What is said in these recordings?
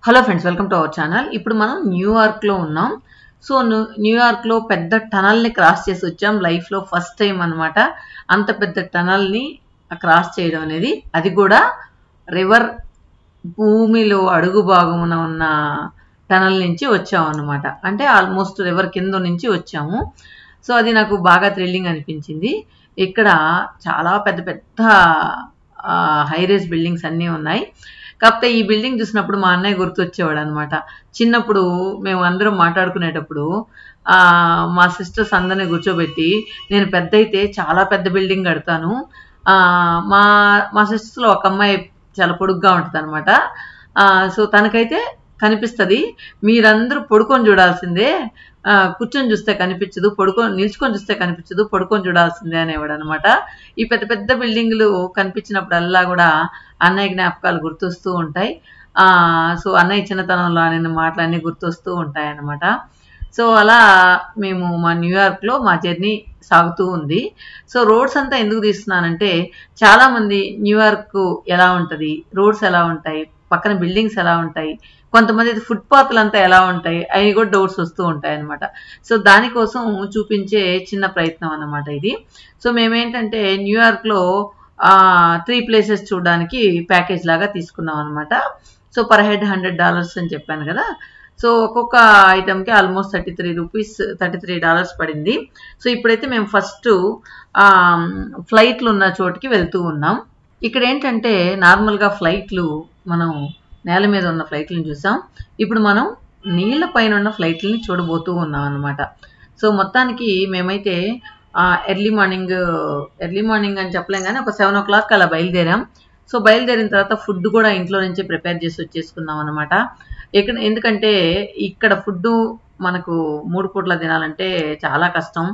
Hello friends, welcome to our channel. ఇప్పుడు మనం న్యూయార్క్లో ఉన్నాం. సో న్యూయార్క్లో పెద్ద టనల్ని క్రాస్ చేసి వచ్చాం. లైఫ్లో ఫస్ట్ టైం అనమాట అంత పెద్ద టనల్ని క్రాస్ చేయడం అనేది. అది కూడా రివర్ భూమిలో అడుగు భాగమున ఉన్న టనల్ నుంచి వచ్చాము అనమాట. అంటే ఆల్మోస్ట్ రివర్ కింద నుంచి వచ్చాము. సో అది నాకు బాగా థ్రిల్లింగ్ అనిపించింది. ఇక్కడ చాలా పెద్ద పెద్ద హైరేజ్ బిల్డింగ్స్ అన్నీ ఉన్నాయి. కాకపోతే ఈ బిల్డింగ్ చూసినప్పుడు మా అన్నయ్య గుర్తొచ్చేవాడు అనమాట. చిన్నప్పుడు మేము అందరం మాట్లాడుకునేటప్పుడు మా సిస్టర్స్ అందరినీ కూర్చోబెట్టి, నేను పెద్ద అయితే చాలా పెద్ద బిల్డింగ్ కడతాను, మా మా సిస్టర్స్లో ఒక అమ్మాయి చాలా పొడుగ్గా ఉంటుంది అనమాట. సో తనకైతే కనిపిస్తుంది, మీరందరూ పడుకొని చూడాల్సిందే, కూర్చొని చూస్తే కనిపించదు, నిల్చుకొని చూస్తే కనిపించదు, పడుకొని చూడాల్సిందే అనేవాడు అనమాట. ఈ పెద్ద పెద్ద బిల్డింగ్లు కనిపించినప్పుడల్లా కూడా అన్నయ్య జ్ఞాపకాలు గుర్తొస్తూ ఉంటాయి. సో అన్నయ్య చిన్నతనంలో నేను మాటలన్నీ గుర్తొస్తూ ఉంటాయి అన్నమాట. సో అలా మేము మా న్యూయార్క్లో మా జర్నీ సాగుతూ ఉంది. సో రోడ్స్ అంతా ఎందుకు తీస్తున్నానంటే, చాలామంది న్యూయార్క్ ఎలా ఉంటుంది, రోడ్స్ ఎలా ఉంటాయి, పక్కన బిల్డింగ్స్ ఎలా ఉంటాయి, కొంతమంది ఫుట్పాత్లు అంతా ఎలా ఉంటాయి, అవి కూడా డౌట్స్ వస్తూ ఉంటాయి అనమాట. సో దానికోసం చూపించే చిన్న ప్రయత్నం అన్నమాట ఇది. సో మేమేంటంటే న్యూయార్క్లో 3 ప్లేసెస్ చూడడానికి ప్యాకేజ్ లాగా తీసుకున్నాం అనమాట. సో పర్ హెడ్ $100 అని చెప్పాను కదా. సో ఒక్కొక్క ఐటమ్కి ఆల్మోస్ట్ $33 పడింది. సో ఇప్పుడైతే మేము ఫస్ట్ ఫ్లైట్లు ఉన్న చోటుకి వెళ్తూ ఉన్నాం. ఇక్కడ ఏంటంటే నార్మల్గా ఫ్లైట్లు మనం నేల మీద ఉన్న ఫ్లైట్లను చూసాం. ఇప్పుడు మనం నీళ్ళ పైన ఉన్న ఫ్లైట్లని చూడబోతూ ఉన్నాం అనమాట. సో మొత్తానికి మేమైతే ఎర్లీ మార్నింగ్ అని చెప్పలేం కానీ ఒక 7 o'clock అలా బయలుదేరాం. సో బయలుదేరిన తర్వాత ఫుడ్ కూడా ఇంట్లో నుంచే ప్రిపేర్ చేసి వచ్చేసుకున్నాం అనమాట. ఎందుకంటే ఇక్కడ ఫుడ్ మనకు 3 పూట్ల తినాలంటే చాలా కష్టం.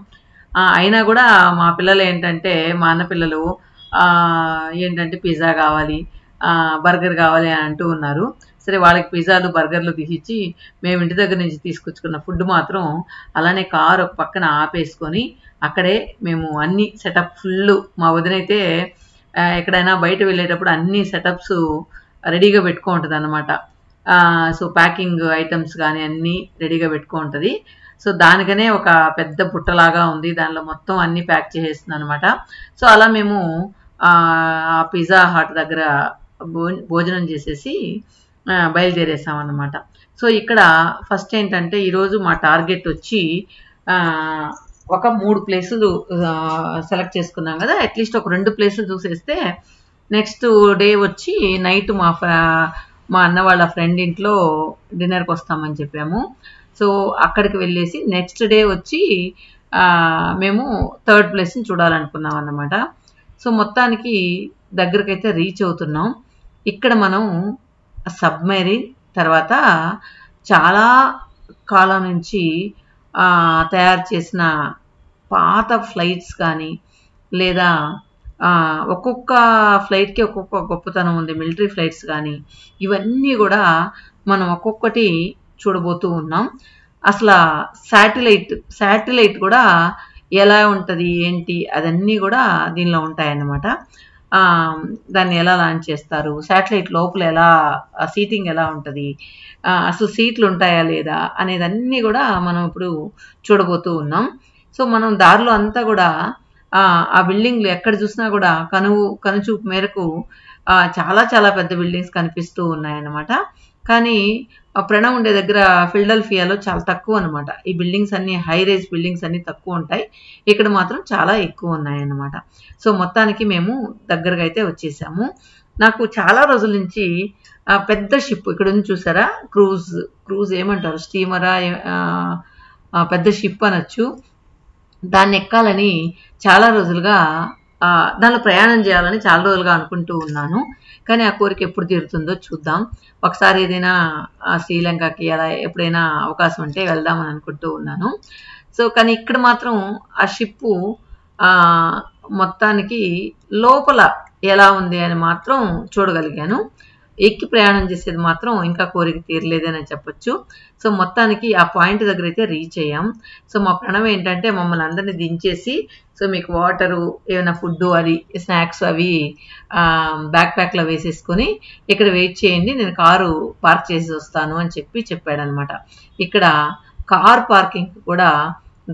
అయినా కూడా మా పిల్లలు ఏంటంటే, మా అన్న పిల్లలు ఏంటంటే పిజ్జా కావాలి, బర్గర్ కావాలి అని అంటూ ఉన్నారు. సరే వాళ్ళకి పిజ్జాలు బర్గర్లు తీసిచ్చి మేము ఇంటి దగ్గర నుంచి తీసుకొచ్చుకున్న ఫుడ్ మాత్రం అలానే కారు ఒక పక్కన ఆపేసుకొని అక్కడే మేము అన్ని సెటప్ ఫుల్, మా వదినైతే ఎక్కడైనా బయట వెళ్ళేటప్పుడు అన్ని సెటప్స్ రెడీగా పెట్టుకుంటుంది అనమాట. సో ప్యాకింగ్ ఐటమ్స్ కానీ అన్నీ రెడీగా పెట్టుకుంటుంది. సో దానికనే ఒక పెద్ద బుట్టలాగా ఉంది, దానిలో మొత్తం అన్నీ ప్యాక్ చేసేస్తుంది అనమాట. సో అలా మేము పిజ్జా హట్ దగ్గర భోజనం చేసేసి బయలుదేరేసాం అన్నమాట. సో ఇక్కడ ఫస్ట్ ఏంటంటే ఈరోజు మా టార్గెట్ వచ్చి ఒక 3 ప్లేసులు సెలెక్ట్ చేసుకున్నాం కదా. అట్లీస్ట్ ఒక 2 ప్లేసులు చూసేస్తే నెక్స్ట్ డే వచ్చి నైట్ మా అన్న వాళ్ళ ఫ్రెండ్ ఇంట్లో డిన్నర్కి వస్తామని చెప్పాము. సో అక్కడికి వెళ్ళేసి నెక్స్ట్ డే వచ్చి మేము 3rd ప్లేస్ని చూడాలనుకున్నాం అన్నమాట. సో మొత్తానికి దగ్గరకైతే రీచ్ అవుతున్నాం. ఇక్కడ మనం సబ్మెరీన్ తర్వాత చాలా కాలం నుంచి తయారు చేసిన పాత ఫ్లైట్స్ కానీ, లేదా ఒక్కొక్క ఫ్లైట్కి ఒక్కొక్క గొప్పతనం ఉంది, మిలిటరీ ఫ్లైట్స్ కానీ, ఇవన్నీ కూడా మనం ఒక్కొక్కటి చూడబోతూ ఉన్నాం. అసలు శాటిలైట్ కూడా ఎలా ఉంటుంది ఏంటి అదన్నీ కూడా దీనిలో ఉంటాయన్నమాట. దాన్ని ఎలా లాంచ్ చేస్తారు, శాటిలైట్ లోపల ఎలా సీటింగ్ ఎలా ఉంటుంది, అసలు సీట్లు ఉంటాయా లేదా అనేదన్నీ కూడా మనం ఇప్పుడు చూడబోతూ ఉన్నాం. సో మనం దారిలో అంతా కూడా ఆ బిల్డింగ్లు ఎక్కడ చూసినా కూడా కనుచూపు మేరకు చాలా చాలా పెద్ద బిల్డింగ్స్ కనిపిస్తూ ఉన్నాయన్నమాట. కానీ ప్రణవ్ ఉండే దగ్గర ఫిలడెల్ఫియాలో చాలా తక్కువ అనమాట. ఈ బిల్డింగ్స్ అన్ని హైరేజ్ బిల్డింగ్స్ అన్ని తక్కువ ఉంటాయి, ఇక్కడ మాత్రం చాలా ఎక్కువ ఉన్నాయన్నమాట. సో మొత్తానికి మేము దగ్గరగా అయితే వచ్చేసాము. నాకు చాలా రోజుల నుంచి పెద్ద షిప్ ఇక్కడ ఉంది చూసారా, క్రూజ్ ఏమంటారు, స్టీమరా, పెద్ద షిప్ అనొచ్చు, దాన్ని ఎక్కాలని చాలా రోజులుగా, దానిలో ప్రయాణం చేయాలని చాలా రోజులుగా అనుకుంటూ ఉన్నాను. కానీ ఆ కోరిక ఎప్పుడు తీరుతుందో చూద్దాం. ఒకసారి ఏదైనా శ్రీలంకకి అలా ఎప్పుడైనా అవకాశం ఉంటే వెళ్దామని అనుకుంటూ ఉన్నాను. సో కానీ ఇక్కడ మాత్రం ఆ షిప్పు మొత్తానికి లోపల ఎలా ఉంది అని మాత్రం చూడగలిగాను. ఎక్కి ప్రయాణం చేసేది మాత్రం ఇంకా కోరిక తీరలేదని చెప్పొచ్చు. సో మొత్తానికి ఆ పాయింట్ దగ్గర అయితే రీచ్ అయ్యాం. సో మా ప్రణవ్ ఏంటంటే మమ్మల్ని అందరినీ దించేసి, సో మీకు వాటరు, ఏమైనా ఫుడ్, అది స్నాక్స్ అవి బ్యాక్ ప్యాక్లో వేసేసుకొని ఇక్కడ వెయిట్ చేయండి, నేను కారు పార్క్ చేసి వస్తాను అని చెప్పాడనమాట. ఇక్కడ కార్ పార్కింగ్ కూడా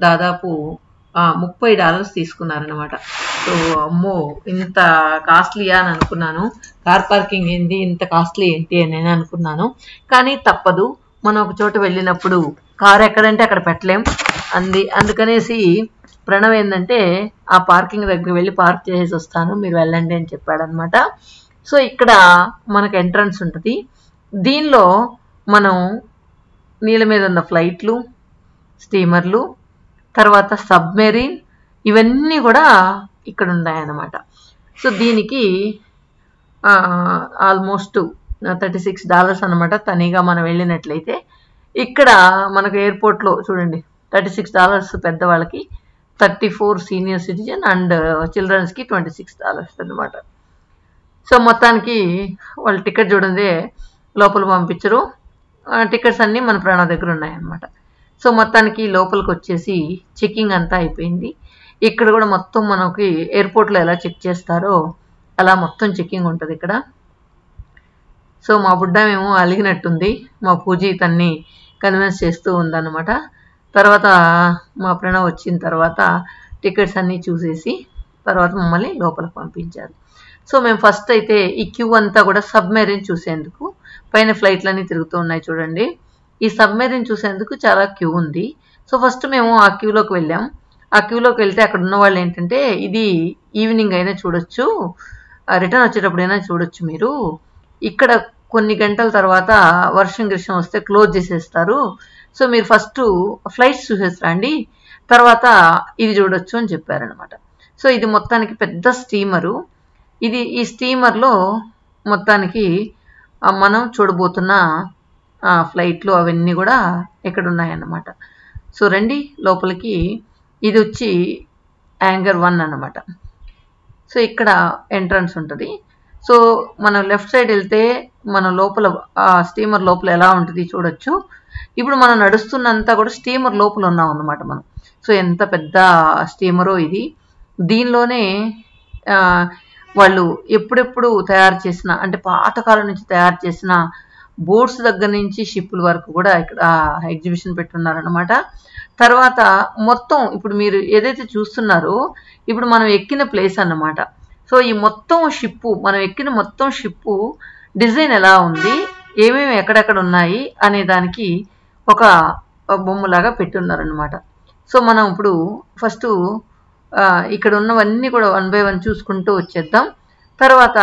దాదాపు $30 తీసుకున్నారనమాట. సో అమ్మో ఇంత కాస్ట్లీయా అని అనుకున్నాను. కార్ పార్కింగ్ ఏంటి, ఇంత కాస్ట్లీ ఏంటి అని నేను అనుకున్నాను. కానీ తప్పదు, మనం ఒక చోట వెళ్ళినప్పుడు కారు ఎక్కడంటే అక్కడ పెట్టలేం. అందుకనేసి ప్రణవ్ ఏంటంటే ఆ పార్కింగ్ దగ్గర వెళ్ళి పార్క్ చేసేసి వస్తాను, మీరు వెళ్ళండి అని చెప్పాడనమాట. సో ఇక్కడ మనకు ఎంట్రన్స్ ఉంటుంది. దీనిలో మనం నీళ్ళ మీద ఉన్న ఫ్లైట్లు, స్టీమర్లు, తర్వాత సబ్మెరీన్, ఇవన్నీ కూడా ఇక్కడ ఉన్నాయన్నమాట. సో దీనికి ఆల్మోస్ట్ $36 అనమాట తనీగా మనం వెళ్ళినట్లయితే. ఇక్కడ మనకు ఎయిర్పోర్ట్లో చూడండి $36 పెద్దవాళ్ళకి, 34 సీనియర్ సిటిజన్ అండ్ చిల్డ్రన్స్కి $26 అనమాట. సో మొత్తానికి వాళ్ళు టికెట్ చూడండి లోపల పంపించరు, టికెట్స్ అన్నీ మన ప్రణవ్ దగ్గర ఉన్నాయన్నమాట. సో మొత్తానికి లోపలికి వచ్చేసి చెకింగ్ అంతా అయిపోయింది. ఇక్కడ కూడా మొత్తం మనకి ఎయిర్పోర్ట్లో ఎలా చెక్ చేస్తారో అలా మొత్తం చెకింగ్ ఉంటుంది ఇక్కడ. సో మా బుడ్డమేమో అలిగినట్టుంది, మా పూజీ తన్ని కన్విన్స్ చేస్తూ ఉందన్నమాట. తర్వాత మా ప్రణవ్ వచ్చిన తర్వాత టికెట్స్ అన్నీ చూసేసి తర్వాత మమ్మల్ని లోపలికి పంపించారు. సో మేము ఫస్ట్ అయితే ఈ క్యూ అంతా కూడా సబ్మెరీన్ చూసేందుకు, పైన ఫ్లైట్లన్నీ తిరుగుతూ ఉన్నాయి చూడండి, ఈ సబ్మెరీన్ చూసేందుకు చాలా క్యూ ఉంది. సో ఫస్ట్ మేము ఆ క్యూలోకి వెళ్ళాం. ఆ క్యూలోకి వెళ్తే అక్కడ ఉన్న వాళ్ళు ఏంటంటే ఇది ఈవినింగ్ అయినా చూడొచ్చు, రిటర్న్ వచ్చేటప్పుడైనా చూడొచ్చు మీరు, ఇక్కడ కొన్ని గంటల తర్వాత వర్షం వస్తే క్లోజ్ చేసేస్తారు, సో మీరు ఫస్ట్ ఫ్లైట్స్ చూసేసి రండి, తర్వాత ఇది చూడొచ్చు అని చెప్పారనమాట. సో ఇది మొత్తానికి పెద్ద స్టీమరు. ఈ స్టీమర్లో మొత్తానికి మనం చూడబోతున్న ఫ్లైట్లు అవన్నీ కూడా ఇక్కడ ఉన్నాయన్నమాట. సో రండి లోపలికి. ఇది వచ్చి యాంగర్ 1 అన్నమాట. సో ఇక్కడ ఎంట్రన్స్ ఉంటుంది. సో మనం లెఫ్ట్ సైడ్ వెళ్తే మన లోపల స్టీమర్ లోపల ఎలా ఉంటుంది చూడొచ్చు. ఇప్పుడు మనం నడుస్తున్నంతా కూడా స్టీమర్ లోపల ఉన్నాం అన్నమాట మనం. సో ఎంత పెద్ద స్టీమరో ఇది. దీనిలోనే వాళ్ళు ఎప్పుడెప్పుడు తయారు చేసిన, అంటే పాతకాలం నుంచి తయారు చేసిన బోట్స్ దగ్గర నుంచి షిప్పుల వరకు కూడా ఇక్కడ ఎగ్జిబిషన్ పెట్టున్నారనమాట. తర్వాత మొత్తం ఇప్పుడు మీరు ఏదైతే చూస్తున్నారో ఇప్పుడు మనం ఎక్కిన ప్లేస్ అన్నమాట. సో ఈ మొత్తం షిప్పు, మనం ఎక్కిన మొత్తం షిప్పు డిజైన్ ఎలా ఉంది, ఏమేమి ఎక్కడెక్కడ ఉన్నాయి అనే దానికి ఒక బొమ్మలాగా పెట్టున్నారనమాట. సో మనం ఇప్పుడు ఫస్ట్ ఇక్కడ ఉన్నవన్నీ కూడా 1 by 1 చూసుకుంటూ వచ్చేద్దాం. తర్వాత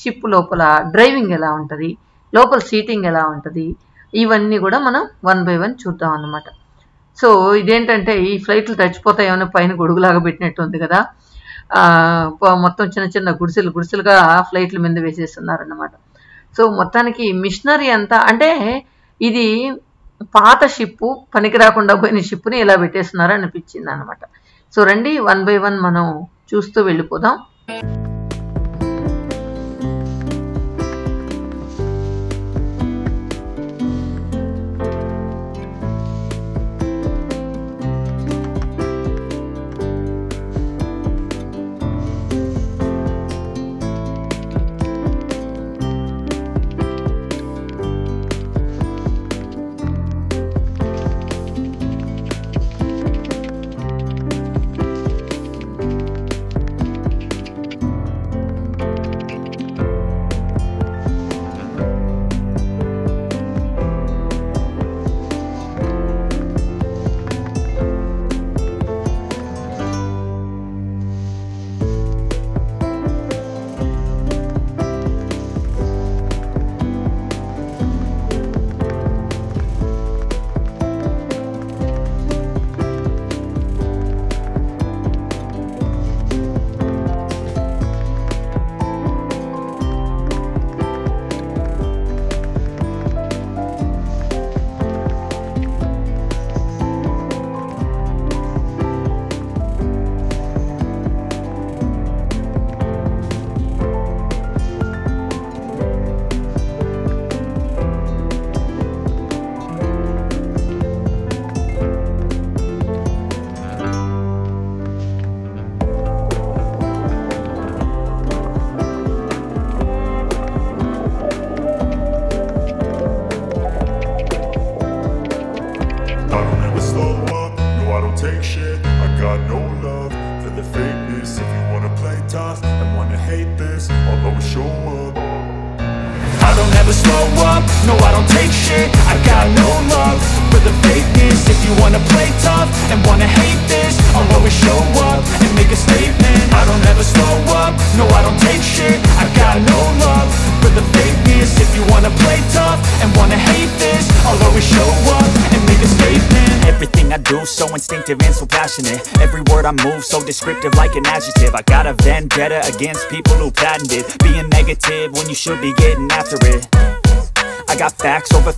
షిప్ లోపల డ్రైవింగ్ ఎలా ఉంటుంది, లోపల సీటింగ్ ఎలా ఉంటుంది, ఇవన్నీ కూడా మనం 1 by 1 చూద్దాం అన్నమాట. సో ఇదేంటంటే ఈ ఫ్లైట్లు చచ్చిపోతాయేమో పైన గొడుగులాగా పెట్టినట్టు ఉంది కదా, మొత్తం చిన్న చిన్న గుడిసెలుగా ఫ్లైట్ల మీద వేసేస్తున్నారన్నమాట. సో మొత్తానికి మిషనరీ అంతా, అంటే ఇది పాత షిప్పు, పనికి రాకుండా పోయిన షిప్పుని ఇలా పెట్టేస్తున్నారు అనిపించింది అనమాట. సో రండి 1 by 1 మనం చూస్తూ వెళ్ళిపోదాం. don't take shit. I got no love for the fakeness. If you wanna play tough and wanna hate this, I'll always show up and make a statement. I don't ever slow up, no I don't take shit. I got no love for the fakeness. If you wanna play tough and wanna hate this, I'll always show up and make a statement. Everything I do so instinctive and so passionate. Every word I move so descriptive like an adjective. I got a vendetta against people who patented being negative when you should be getting after it. I got facts over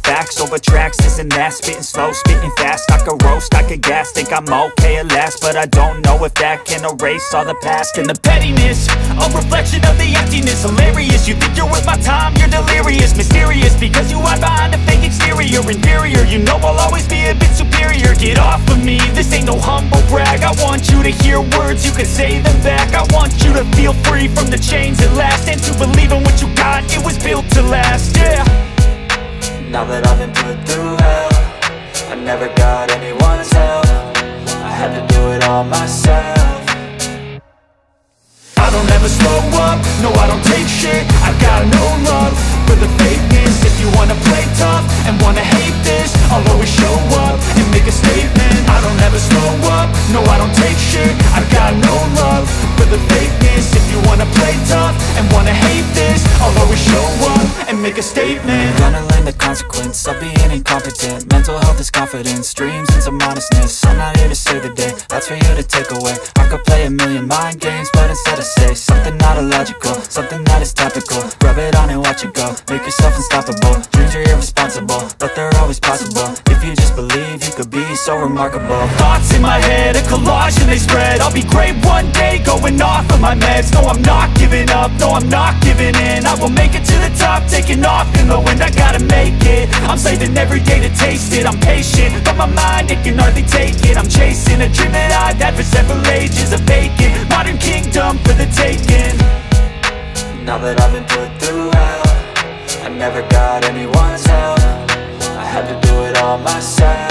tracks, this and that. Spitting slow, spitting fast. I could roast, I could gas. Think I'm okay at last, but I don't know if that can erase all the past. And the pettiness, a reflection of the emptiness. Hilarious, you think you're worth my time, you're delirious. Mysterious, because you hide behind a fake exterior. Inferior, you know I'll always be a bit superior. Get off of me, this ain't no humble brag. I want you to hear words, you can say them back. I want you to feel free from the chains at last, and to believe in what you got, it was built to last, yeah. Now that I've been put through hell, I never got anyone's help. I had to do it all myself. I don't ever slow up, no I don't take shit. I got no love for the fakeness. If you wanna play tough and wanna hate this, I'll always show up and make a statement. I don't ever slow up, no I don't take shit. I got no love for the fakeness. If you wanna play tough and wanna hate this, I'll always show up and make a statement. Gonna learn the consequence of being incompetent. Mental health is confidence, dreams and some honestness. I'm not here to save the day, that's for you to take away. I could play a million mind games, but instead I say something not illogical, something that is topical. Rub it on and watch it go, make yourself unstoppable. Dreams are irresponsible, but they're always possible. If you just believe, you could be so remarkable. Thoughts in my head, a collage and they spread. I'll be great one day, going off of my meds. No I'm not giving up, no I'm not giving in. I will make it to the top, taking off in the wind. I gotta make it, I'm saving every day to taste it. I'm patient, but my mind, it can hardly take it. I'm chasing a dream that I've had for several ages. A vacant, modern kingdom for the taking. Now that I've been put through hell, I never got anyone's help. I had to do it all myself.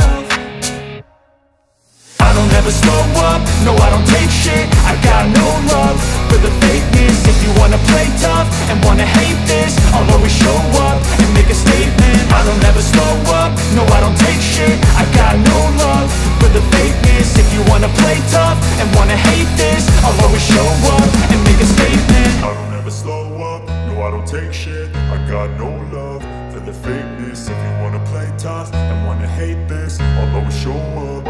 I don't ever slow up, no I don't take shit. I got no love for the fakeness. If you wanna play tough and wanna hate this, I'll always show up and make a statement. I don't ever slow up, no I don't take shit. I got no love for the fakeness. If you wanna play tough and wanna hate this, I'll always show up and make a statement. I don't ever slow up, no I don't take shit. I got no love for the fakeness. If you wanna play tough and wanna hate this, I'll always show up.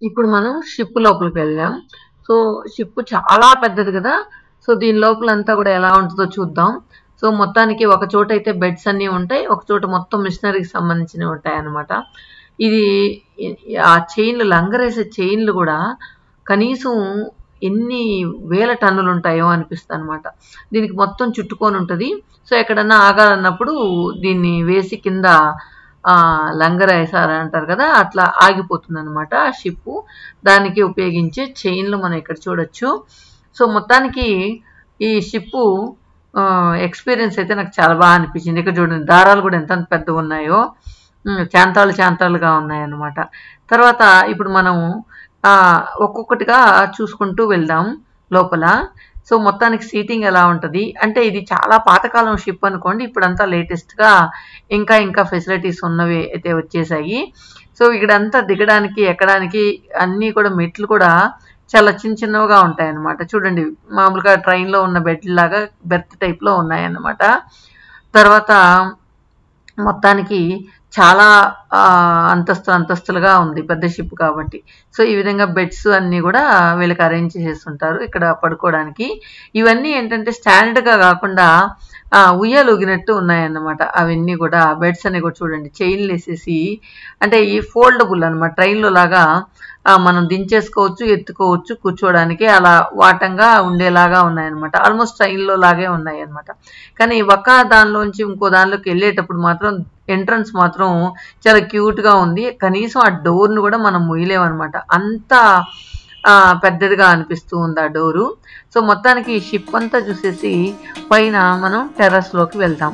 ఇప్పుడు మనం ship లోపలికి వెళ్ళాం. So ship చాలా పెద్దది కదా. So దీని లోపలంతా కూడా ఎలా ఉంటుందో చూద్దాం. సో మొత్తానికి ఒక చోట అయితే బెడ్స్ అన్నీ ఉంటాయి, ఒక చోట మొత్తం మిషనరీకి సంబంధించినవి ఉంటాయి అన్నమాట. ఇది ఆ చైన్లు, లంగరేసే చైన్లు కూడా కనీసం ఎన్ని వేల టన్నులు ఉంటాయో అనిపిస్తుంది అనమాట. దీనికి మొత్తం చుట్టుకొని ఉంటుంది. సో ఎక్కడన్నా ఆగాలన్నప్పుడు దీన్ని వేసి కింద లంగర్ వేసారు అంటారు కదా, అట్లా ఆగిపోతుంది అనమాట ఆ షిప్. దానికి ఉపయోగించే చైన్లు మనం ఇక్కడ చూడొచ్చు. సో మొత్తానికి ఈ షిప్ ఎక్స్పీరియన్స్ అయితే నాకు చాలా బాగా అనిపించింది. ఇక్కడ చూడండి దారాలు కూడా ఎంత పెద్దగా ఉన్నాయో, చాంతాలుగా ఉన్నాయన్నమాట. తర్వాత ఇప్పుడు మనం ఒక్కొక్కటిగా చూసుకుంటూ వెళ్దాం లోపల. సో మొత్తానికి సీటింగ్ ఎలా ఉంటుంది అంటే, ఇది చాలా పాతకాలం షిప్ అనుకోండి, ఇప్పుడంతా లేటెస్ట్గా ఇంకా ఫెసిలిటీస్ ఉన్నవి అయితే వచ్చేసాయి. సో ఇక్కడంతా దిగడానికి ఎక్కడానికి అన్నీ కూడా మెట్లు కూడా చాలా చిన్నగా ఉంటాయి అన్నమాట. చూడండి మామూలుగా ట్రైన్లో ఉన్న బెడ్ లాగా బెర్త్ టైప్లో ఉన్నాయన్నమాట. తర్వాత మొత్తానికి చాలా అంతస్తులుగా ఉంది, పెద్ద షిప్ కాబట్టి. సో ఈ విధంగా బెడ్స్ అన్నీ కూడా వీళ్ళకి అరేంజ్ చేస్తుంటారు ఇక్కడ పడుకోవడానికి. ఇవన్నీ ఏంటంటే స్టాండర్డ్గా కాకుండా ఉయ్యాలు ఊగినట్టు ఉన్నాయన్నమాట. అవన్నీ కూడా బెడ్స్ అన్ని కూడా చూడండి చైన్లు వేసేసి, అంటే ఈ ఫోల్డబుల్ అనమాట, ట్రైన్లో లాగా మనం దించేసుకోవచ్చు, ఎత్తుకోవచ్చు, కూర్చోవడానికి అలా వాటంగా ఉండేలాగా ఉన్నాయన్నమాట. ఆల్మోస్ట్ ట్రైన్లో లాగే ఉన్నాయి అన్నమాట. కానీ ఒక దానిలోంచి ఇంకో దానిలోకి వెళ్ళేటప్పుడు మాత్రం ఎంట్రన్స్ మాత్రం చాలా క్యూట్గా ఉంది. కనీసం ఆ డోర్ను కూడా మనం ముయ్యలేమన్నమాట, అంత పెద్దదిగా అనిపిస్తూ ఉంది ఆ డోరు. సో మొత్తానికి ఈ షిప్ అంతా చూసేసి పైన మనం టెర్రస్లోకి వెళ్తాం.